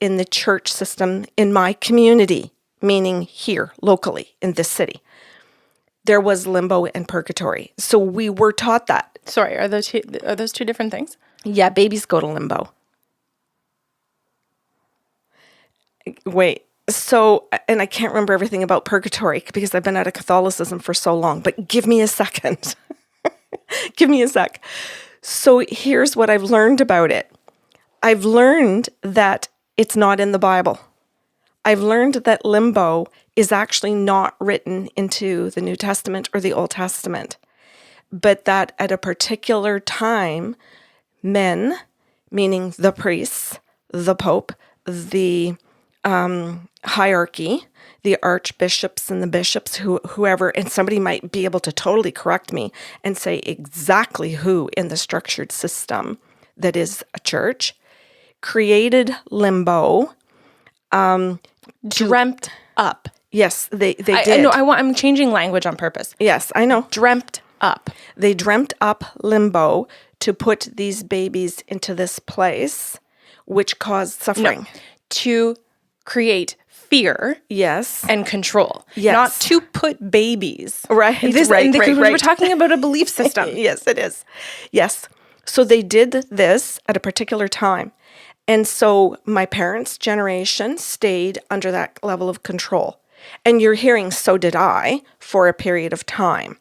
in the church system in my community, meaning here, locally, in this city, there was limbo and purgatory. So we were taught that. Sorry, are those two different things? Yeah, babies go to limbo. Wait. So, and I can't remember everything about purgatory because I've been out of Catholicism for so long, but give me a second. Give me a sec. So here's what I've learned about it. I've learned that it's not in the Bible. I've learned that limbo is actually not written into the New Testament or the Old Testament, but that at a particular time, men, meaning the priests, the Pope, the hierarchy, the archbishops and the bishops, whoever, and somebody might be able to totally correct me and say exactly who in the structured system that is a church, created limbo, dreamt up. Yes, they did. No, I'm changing language on purpose. Yes, I know. Dreamt up. They dreamt up limbo to put these babies into this place, which caused suffering. No, to create fear, yes, and control, yes, not to put babies, right, right. We're talking about a belief system. Yes, it is. Yes, so they did this at a particular time, and so my parents' generation stayed under that level of control, and you're hearing so did I for a period of time,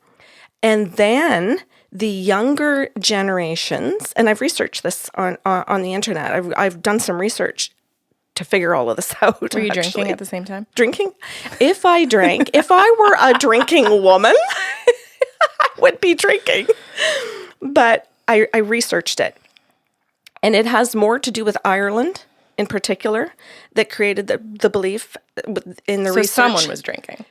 and then the younger generations, and I've researched this on the internet. I've done some research to figure all of this out. Were you drinking at the same time? Drinking? If I drank, if I were a drinking woman, I would be drinking. But I researched it. And it has more to do with Ireland in particular that created the belief in the research. So someone was drinking.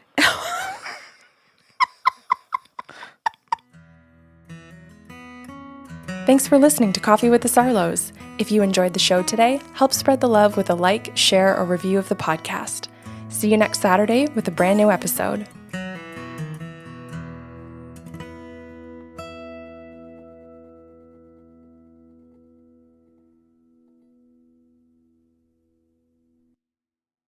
Thanks for listening to Coffee with the Sarlos. If you enjoyed the show today, help spread the love with a like, share, or review of the podcast. See you next Saturday with a brand new episode.